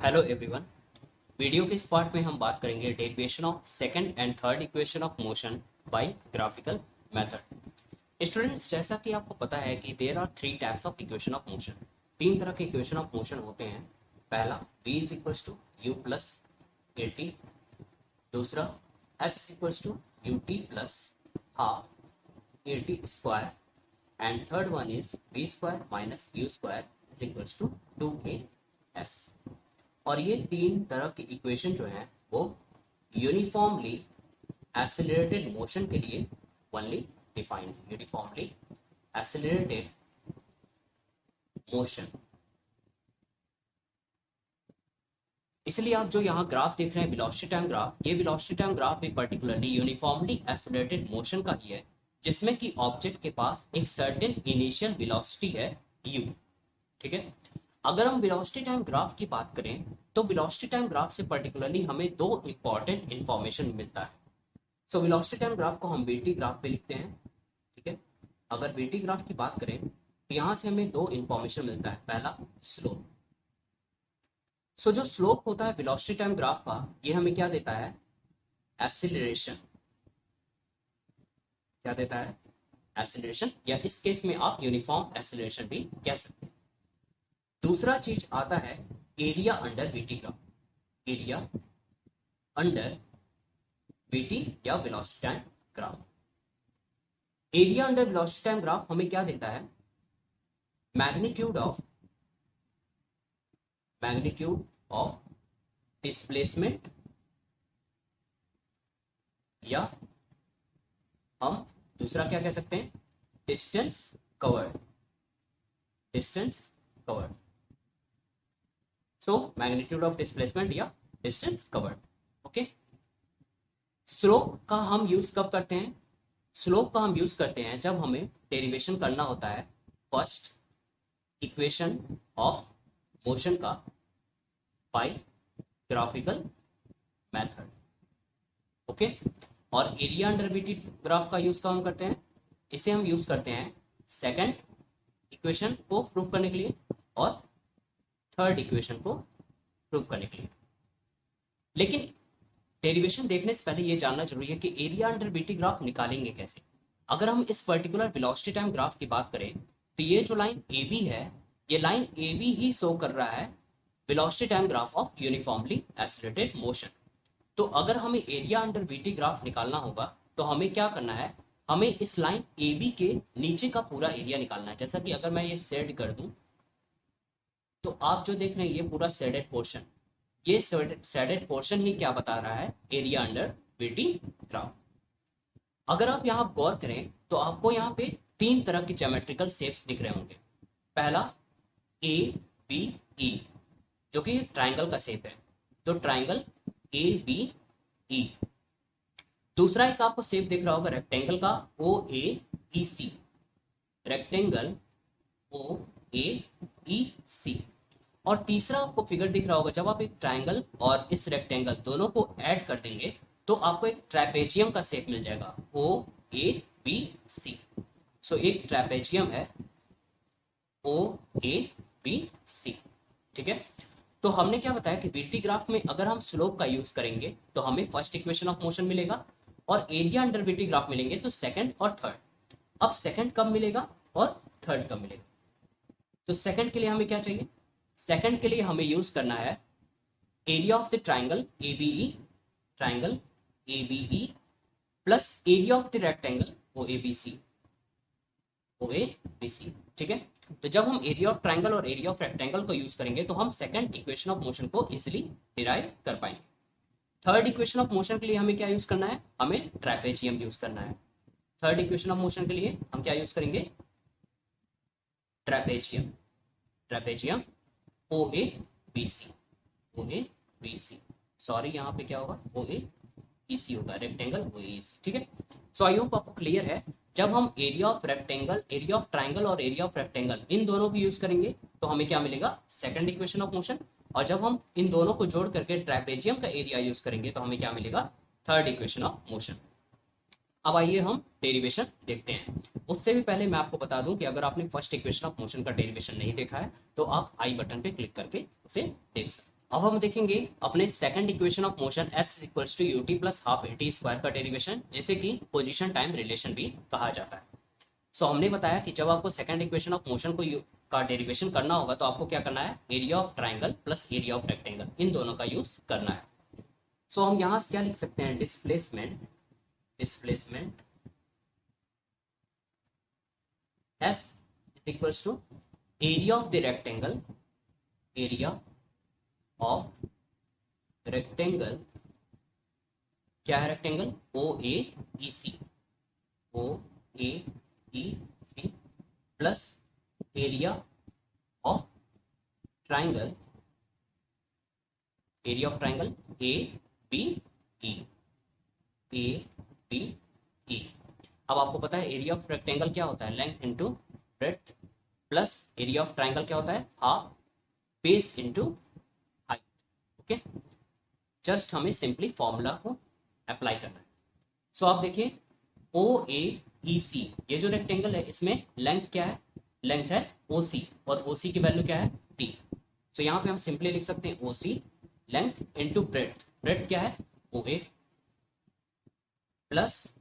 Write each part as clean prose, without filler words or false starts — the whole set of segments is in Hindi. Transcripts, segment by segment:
Hello everyone. वीडियो के इस पार्ट में हम बात करेंगे derivation of second and third equation of motion by graphical method. Students, जैसा कि आपको पता है कि there are three types of equation of motion. तीन तरह के इक्वेशन ऑफ मोशन होते हैं। पहला v is equals to u plus a t, दूसरा s is equals to u t plus half a t square, and third one is v square minus you square is equals to 2as। और ये तीन तरह की इक्वेशन जो हैं वो यूनिफॉर्मली एक्सेलरेटेड मोशन के लिए only defined, uniformly accelerated motion. इसलिए आप जो यहाँ ग्राफ देख रहे हैं वेलोसिटी टाइम ग्राफ, ये वेलोसिटी टाइम ग्राफ भी पर्टिकुलरली यूनिफॉर्मली एक्सेलरेटेड मोशन का ही है, जिसमें कि ऑब्जेक्ट के पास एक सर्टेन इनिशियल वेलोसिटी है u। ठीक है, अगर हम वेलोसिटी टाइम ग्राफ की बात करें तो वेलोसिटी टाइम ग्राफ से पर्टिकुलरली हमें दो इंपॉर्टेंट इंफॉर्मेशन मिलता है। सो वेलोसिटी टाइम ग्राफ को हम वीटी ग्राफ पे लिखते हैं। ठीक है, अगर वीटी ग्राफ की बात करें तो यहाँ से हमें दो इंफॉर्मेशन मिलता है। पहला स्लोप। सो जो स्लोप होता है वेलोसिटी टाइम ग्राफ का, ये हमें क्या देता है? एक्सीलरेशन। क्या देता है? एक्सीलरेशन, या इस केस में आप यूनिफॉर्म एक्सीलरेशन भी कह सकते हैं। दूसरा चीज आता है area under VT graph. Area under VT या velocity time graph. Area under velocity time graph हमें क्या देता है? मैग्नीट्यूड ऑफ डिस्प्लेसमेंट, या हम दूसरा क्या कह सकते हैं? Distance covered. Distance covered. So magnitude of displacement या डिस्टेंस कवर्ड। ओके, स्लोप का हम यूज कब करते हैं? स्लोप का हम यूज करते हैं जब हमें डेरिवेशन करना होता है फर्स्ट इक्वेशन ऑफ मोशन का बाय ग्राफिकल मेथड। ओके, और एरिया अंडर वीटी ग्राफ का यूज कब हम करते हैं? इसे हम यूज करते हैं सेकंड इक्वेशन को प्रूव करने के लिए और थर्ड इक्वेशन को प्रूव करने के लिए। लेकिन डेरिवेशन देखने से पहले ये जानना जरूरी है कि एरिया अंडर वीटी ग्राफ निकालेंगे कैसे। अगर हम इस पर्टिकुलर वेलोसिटी टाइम ग्राफ की बात करें तो ये जो लाइन ए बी है, ये लाइन ए बी ही शो कर रहा है velocity time graph of uniformly accelerated motion. तो अगर हमें एरिया अंडर वीटी ग्राफ निकालना होगा तो हमें क्या करना है? हमें इस लाइन ए बी के नीचे का पूरा एरिया निकालना है। जैसा कि अगर मैं ये शेड कर दूं तो आप जो देख रहे हैं ये पूरा शेडेड पोर्शन, ये शेडेड पोर्शन ही क्या बता रहा है? Area under VT graph. अगर आप यहाँ गौर करें तो आपको यहाँ पे तीन तरह की ज्योमेट्रिकल शेप्स दिख रहे होंगे। पहला ए बी ई, जो कि ट्राइंगल का शेप है, तो ट्राइंगल ए बी ई। दूसरा एक आपको शेप दिख रहा होगा रेक्टेंगल का, ओ ए ई सी, रेक्टेंगल ओ ए ई सी। और तीसरा आपको फिगर दिख रहा होगा, जब आप एक ट्राइंगल और इस रेक्टेंगल दोनों को ऐड कर देंगे तो आपको एक ट्रेपेजियम का शेप मिल जाएगा, ओ ए बी सी। सो एक ट्रेपेजियम है, ओ ए बी सी। ठीक है, तो हमने क्या बताया कि वीटी ग्राफ में अगर हम स्लोप का यूज करेंगे तो हमें फर्स्ट इक्वेशन ऑफ मोशन मिलेगा, और एरिया अंडर वीटी ग्राफ मिलेंगे तो सेकंड और थर्ड। अब सेकंड कब मिलेगा और थर्ड कब मिलेगा? तो सेकंड के लिए हमें क्या चाहिए? सेकंड के लिए हमें यूज करना है area of the triangle A B E, triangle A B E plus area of the rectangle O A B C, O A B C. ठीक है, तो जब हम एरिया ऑफ ट्राइंगल और एरिया ऑफ रेक्टेंगल को यूज करेंगे तो हम सेकंड इक्वेशन ऑफ मोशन को इजिली डिराइव कर पाएंगे। थर्ड इक्वेशन ऑफ मोशन के लिए हमें क्या यूज करना है? हमें ट्रेपेजियम यूज करना है। थर्ड इक्वेशन ऑफ मोशन के लिए हम क्या यूज करेंगे? Trapezium. Trapezium O A B C, O A B C. Sorry, यहाँ पे क्या होगा? ओ ए ई सी होगा, रेक्टेंगल ओ ए सी। ठीक है, सो आई होप आपको क्लियर है। जब हम area of rectangle, area of triangle और एरिया ऑफ रेक्टेंगल इन दोनों को यूज करेंगे तो हमें क्या मिलेगा? Second equation of motion. और जब हम इन दोनों को जोड़ करके ट्रेपेजियम का एरिया यूज करेंगे तो हमें क्या मिलेगा? Third equation of motion. अब आइए हम डेरिवेशन देखते हैं। उससे भी पहले मैं आपको बता दूं कि अगर आपने फर्स्ट इक्वेशन ऑफ मोशन का डेरिवेशन नहीं देखा है तो आप आई बटन पे क्लिक करके उसे देख सकते हैं। अब हम देखेंगे अपने second equation of motion s equals to ut plus half at square का डेरिवेशन, जिसे कि पोजीशन टाइम रिलेशन भी कहा जाता है। सो हमने बताया कि जब आपको सेकंड इक्वेशन ऑफ मोशन को का डेरिवेशन करना होगा तो आपको क्या करना है, area of triangle plus area of rectangle, इन दोनों का यूज करना है। सो हम यहाँ से क्या लिख सकते हैं, displacement s equals to area of the rectangle, area of rectangle, क्या है rectangle, OAEC, OAEC plus area of triangle, area of triangle ABE, ABE। अब आपको पता है एरिया ऑफ रेक्टेंगल क्या होता है, length into breadth, plus area of triangle क्या होता है, half base into height. Okay, just हमें सिंपली फॉर्मूला को अप्लाई करना है। सो आप देखिए OAEC, ये जो रेक्टेंगल है इसमें लेंथ क्या है, लेंथ है OC, और OC की वैल्यू क्या है, T। सो यहाँ पे हम सिंपली लिख सकते हैं OC length into breadth, breadth क्या है OA, plus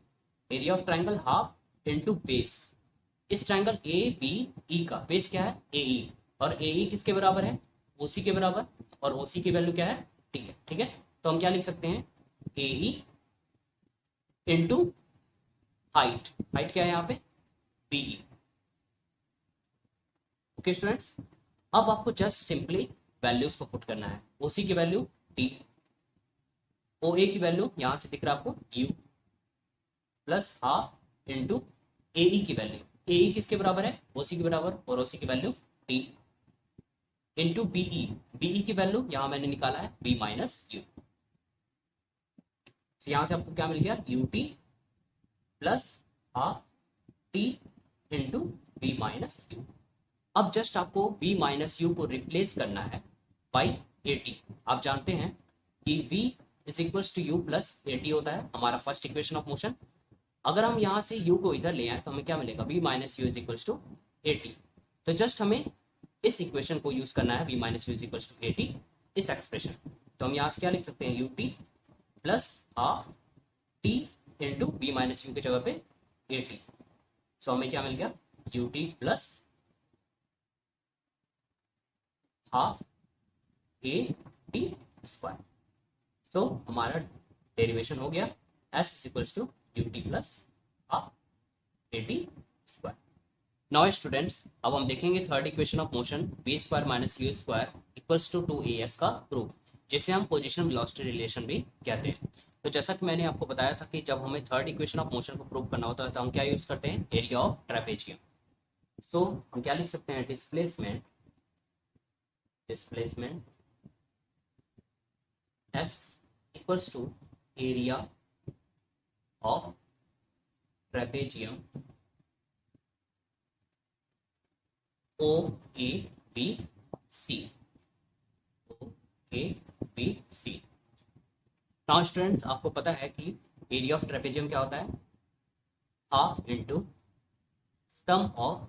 area of triangle half into base, इस ट्राइंगल ABE का बेस क्या है AE, और AE किसके बराबर है, OC के बराबर, और OC की वैल्यू क्या है T है। ठीक है, तो हम क्या लिख सकते हैं, AE इनटू हाइट, हाइट क्या है यहाँ पे BE। ओके स्टूडेंट्स, अब आपको जस्ट सिंपली वैल्यूज को पुट करना है, OC की वैल्यू T, OA की वैल्यू यहां से दिख रहा है आपको U, plus half into AE की वैल्यू, AE किसके बराबर है OC के बराबर, और OC की value T, into BE, BE की वैल्यू यहां मैंने निकाला है B माइनस U। यहां से आपको क्या मिल गया, UT plus half T into B minus U। अब जस्ट आपको B माइनस U को रिप्लेस करना है बाई AT। आप जानते हैं कि V is equals to U plus AT होता है हमारा फर्स्ट इक्वेशन ऑफ मोशन। अगर हम यहाँ से U को इधर ले आए तो हमें क्या मिलेगा, V minus U is equals to AT। तो जस्ट हमें इस इक्वेशन को यूज करना है, V minus U is equals to AT, इस एक्सप्रेशन। तो हम यहाँ से क्या लिख सकते हैं, UT plus half T into B minus U की जगह पे AT। सो हमें क्या मिल गया, UT plus half AT square. So हमारा डेरिवेशन हो गया S is equals to UT plus half AT square. Now students, अब हम देखेंगे third equation of motion V square minus U square equals to 2AS का प्रूफ, जिसे हम पोजीशन वेलोसिटी रिलेशन भी कहते हैं। तो जैसा कि मैंने आपको बताया था कि जब हमें थर्ड इक्वेशन ऑफ मोशन को प्रूव करना होता है तो हम क्या यूज करते हैं, एरिया ऑफ ट्रेपेजियम। सो हम क्या लिख सकते हैं, displacement S equals to area of trapezium OABC। Now students, आपको पता है कि एरिया ऑफ ट्रेपेजियम क्या होता है, half into sum of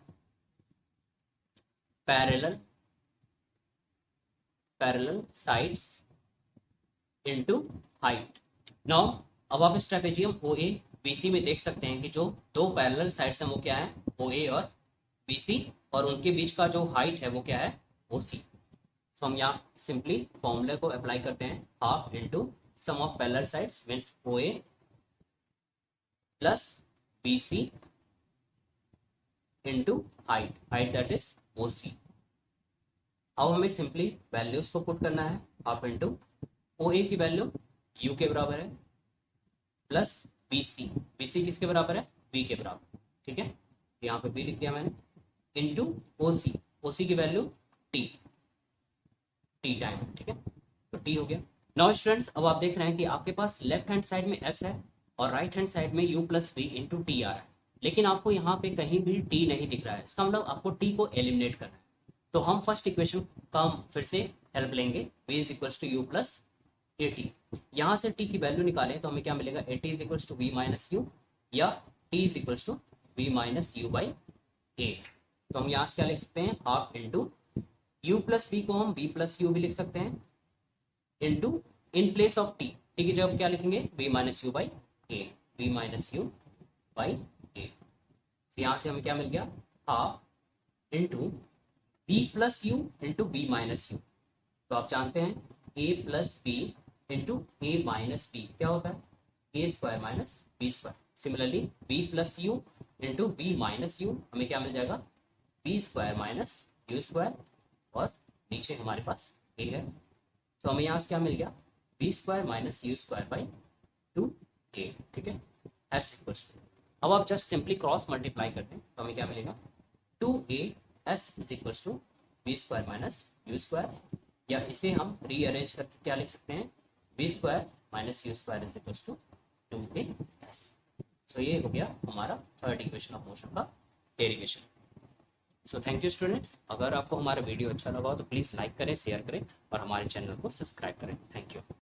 parallel sides into height. Now अब आप इस ट्रेपेजियम OABC में देख सकते हैं कि जो दो पैरेलल साइड्स हैं वो क्या है, OA और BC, और उनके बीच का जो हाइट है वो क्या है, OC। सो हम यहाँ सिंपली फॉर्मूले को अप्लाई करते हैं, half into sum of parallel sides means OA plus BC into height that is OC। अब हमें सिंपली वैल्यूज को पुट करना है, हाफ इंटू OA की वैल्यू U के बराबर है, प्लस BC किसके बराबर है, B के बराबर। ठीक है, यहाँ पे B लिख दिया मैंने, इंटू OC की वैल्यू T टाइम। ठीक है, तो T हो गया। नाउ स्टूडेंट्स, अब आप देख रहे हैं कि आपके पास लेफ्ट हैंड साइड में S है और राइट हैंड साइड में U plus V into T आ रहा है, लेकिन आपको यहाँ पे कहीं भी T नहीं दिख रहा है। इसका मतलब आपको T को एलिमिनेट करना है। तो हम फर्स्ट इक्वेशन का फिर से हेल्प लेंगे, V is equals to U plus AT। यहाँ से T की वैल्यू निकालें तो हमें क्या मिलेगा, AT is equals to V minus U, या T is equals to V minus U by 8। तो हम यहाँ से क्या लिख सकते हैं, half into U plus V को हम V प्लस U भी लिख सकते हैं, into in place of T, T की जगह क्या लिखेंगे, v minus U by A, v minus U by A. तो यहाँ से हमें क्या मिल गया, half into V plus U into V minus U. तो आप जानते हैं a plus B into A minus B क्या होता है, A square minus B square. Similarly V plus U into V minus U हमें क्या मिल जाएगा, b square minus you square, और नीचे हमारे पास ए है। तो हमें यहाँ से क्या मिल गया, b square minus you square by 2a, ठीक है, एस इक्वल्स टू। अब आप जस्ट सिंपली क्रॉस मल्टीप्लाई करते हैं तो हमें क्या मिलेगा, 2a S is equals to V square minus you square, या इसे हम रीअरेंज करके क्या लिख सकते हैं, V square minus you square is equals to 2a S. So ये हो गया हमारा थर्ड इक्वेशन ऑफ मोशन का derivation. So thank you students, अगर आपको हमारा वीडियो अच्छा लगा हो तो प्लीज़ लाइक करें, शेयर करें और हमारे चैनल को सब्सक्राइब करें। Thank you.